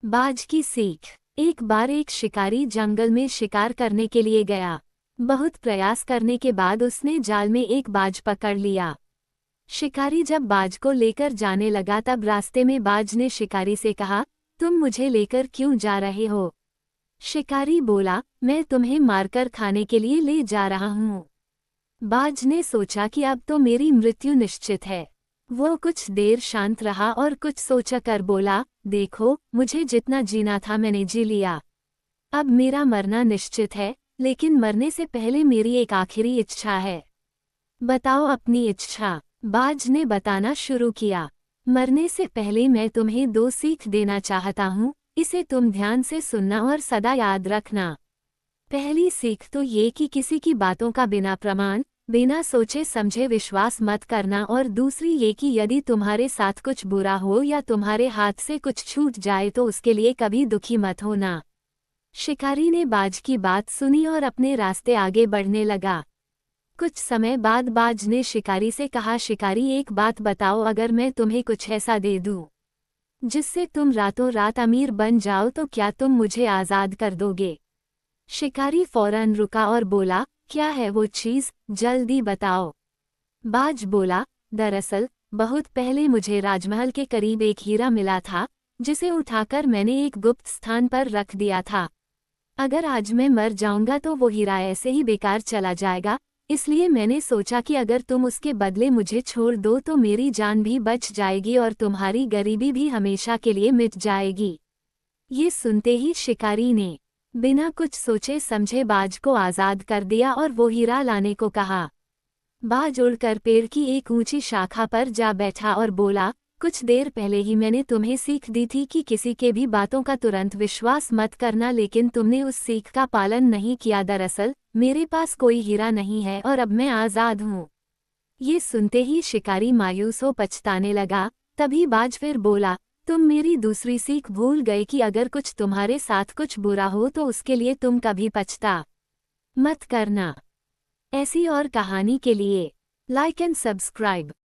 बाज की सीख। एक बार एक शिकारी जंगल में शिकार करने के लिए गया। बहुत प्रयास करने के बाद उसने जाल में एक बाज पकड़ लिया। शिकारी जब बाज को लेकर जाने लगा तब रास्ते में बाज ने शिकारी से कहा, तुम मुझे लेकर क्यों जा रहे हो? शिकारी बोला, मैं तुम्हें मारकर खाने के लिए ले जा रहा हूँ। बाज ने सोचा कि अब तो मेरी मृत्यु निश्चित है। वो कुछ देर शांत रहा और कुछ सोचकर बोला, देखो, मुझे जितना जीना था मैंने जी लिया। अब मेरा मरना निश्चित है, लेकिन मरने से पहले मेरी एक आखिरी इच्छा है। बताओ अपनी इच्छा। बाज ने बताना शुरू किया। मरने से पहले मैं तुम्हें 2 सीख देना चाहता हूँ, इसे तुम ध्यान से सुनना और सदा याद रखना। पहली सीख तो ये कि किसी की बातों का बिना प्रमाण, बिना सोचे समझे विश्वास मत करना, और दूसरी ये कि यदि तुम्हारे साथ कुछ बुरा हो या तुम्हारे हाथ से कुछ छूट जाए तो उसके लिए कभी दुखी मत होना। शिकारी ने बाज की बात सुनी और अपने रास्ते आगे बढ़ने लगा। कुछ समय बाद बाज ने शिकारी से कहा, शिकारी एक बात बताओ, अगर मैं तुम्हें कुछ ऐसा दे दूं जिससे तुम रातों रात अमीर बन जाओ तो क्या तुम मुझे आज़ाद कर दोगे? शिकारी फौरन रुका और बोला, क्या है वो चीज़, जल्दी बताओ। बाज बोला, दरअसल बहुत पहले मुझे राजमहल के करीब एक हीरा मिला था, जिसे उठाकर मैंने एक गुप्त स्थान पर रख दिया था। अगर आज मैं मर जाऊंगा तो वो हीरा ऐसे ही बेकार चला जाएगा, इसलिए मैंने सोचा कि अगर तुम उसके बदले मुझे छोड़ दो तो मेरी जान भी बच जाएगी और तुम्हारी गरीबी भी हमेशा के लिए मिट जाएगी। ये सुनते ही शिकारी ने बिना कुछ सोचे समझे बाज को आज़ाद कर दिया और वो हीरा लाने को कहा। बाज उड़कर पेड़ की एक ऊंची शाखा पर जा बैठा और बोला, कुछ देर पहले ही मैंने तुम्हें सीख दी थी कि किसी के भी बातों का तुरंत विश्वास मत करना, लेकिन तुमने उस सीख का पालन नहीं किया। दरअसल मेरे पास कोई हीरा नहीं है और अब मैं आज़ाद हूँ। ये सुनते ही शिकारी मायूस हो पछताने लगा। तभी बाज फिर बोला, तुम मेरी दूसरी सीख भूल गए कि अगर कुछ तुम्हारे साथ कुछ बुरा हो तो उसके लिए तुम कभी पछता मत करना। ऐसी और कहानी के लिए लाइक एंड सब्सक्राइब।